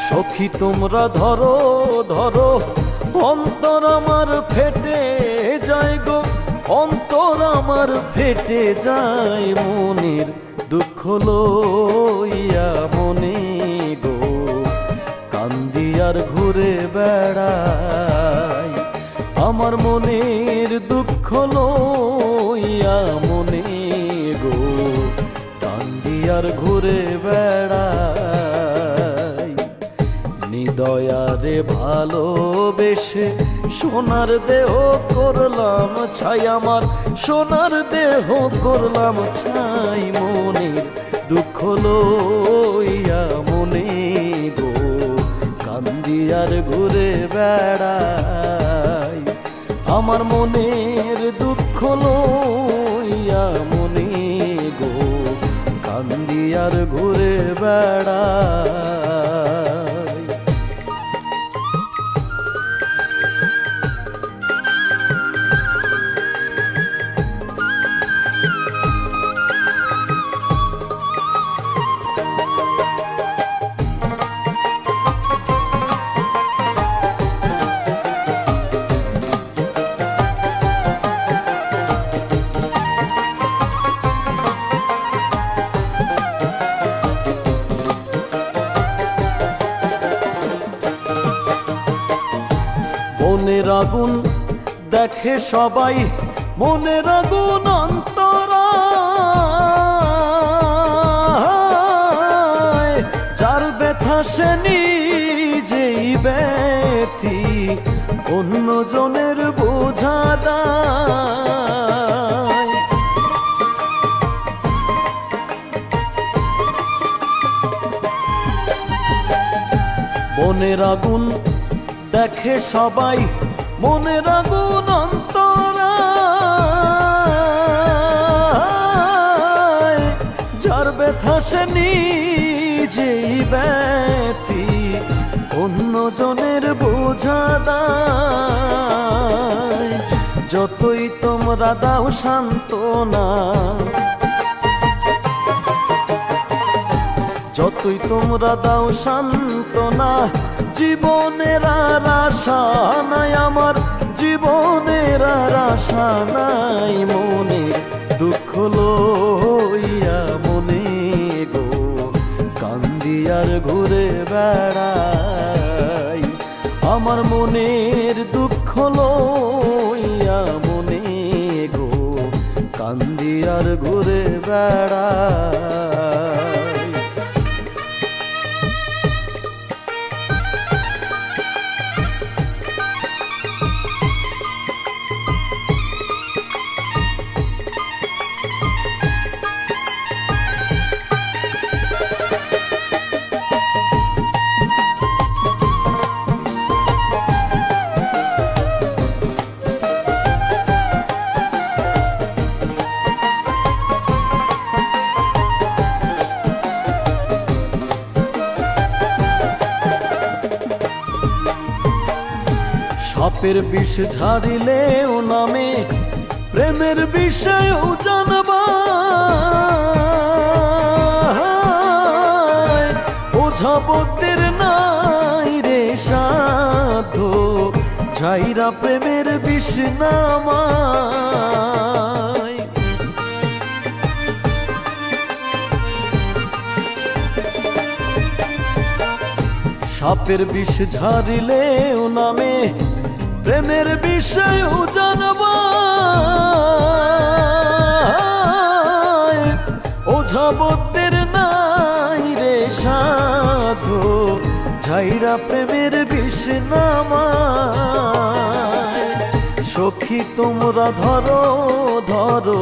সখী তোমরা ধরো ধরো অন্তর আমার ফেটে যায় গো, অন্তর আমার ফেটে যায় মনের দুঃখ লইয়া মনে গো, কান্দি আর ঘুরে বেড়াই আমার মনের দুঃখ লইয়া মনে গো, কান্দি আর ঘুরে বেড়াই। নিদয়ারে ভালোবেসে সোনার দেহ করলাম ছাই, আমার সোনার দেহ করলাম ছাই মনের দুঃখ লইয়া মনে গো, কান্দি আর ঘুরে বেড়াই আমার মনের দুঃখ লইয়া মনে গো, কান্দি আর ঘুরে বেড়াই। মনের আগুন দেখে সবাই, মনের আগুন অন্তরায়, যার ব্যথা সে নিজেই ব্যথি অন্য জনের বোঝা দায়। মনের আগুন দেখে সবাই, মনের আগুন অন্তরায়, যার ব্যথা সে নিজেই ব্যথি অন্য জনের বোঝা দায়। যতই তোমরা দাও সান্ত্বনা, যতই তোমরা দাও সান্ত্বনা, জীবনের আর আশা নাই আমার, জীবনের আর আশা নাই মনের দুঃখ লইয়া মনে গো, কান্দি আর ঘুরে বেড়াই আমার মনের দুঃখ লইয়া মনে গো, কান্দি আর ঘুরে বেড়াই। সাপের বিষ ঝাড়িলেও নামে প্রেমের বিষয়েও জানবা, ওঝা বদ্যের নাই রে সাধ্য ঝাইরা প্রেমের বিষ নামায়। সাপের বিষ ঝাড়িলেও নামে প্রেমের বিষয়েও জানবা, ওঝা বদ্যের নাই রে সাধু ঝাইরা প্রেমের বিষ নামায়। সখী তোমরা ধরো ধরো,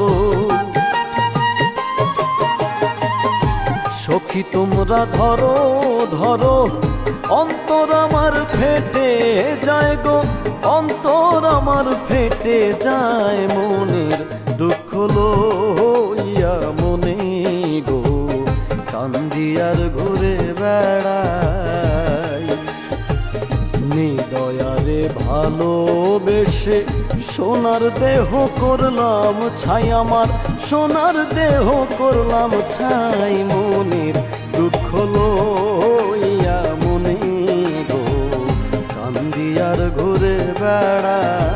সখী তোমরা ধরো ধরো, অন্তর আমার ফেটে যায় গো, অন্তর আমার ফেটে যায় মনের দুঃখ লইয়া মনে গো, কান্দি আর ঘুরে বেড়াই। নিদয়ারে ভালোবেসে সোনার দেহ করলাম ছাই, আমার সোনার দেহ করলাম ছাই মনের দুঃখ লইয়া মনে দুনিয়ার ঘুরে বেড়ায়।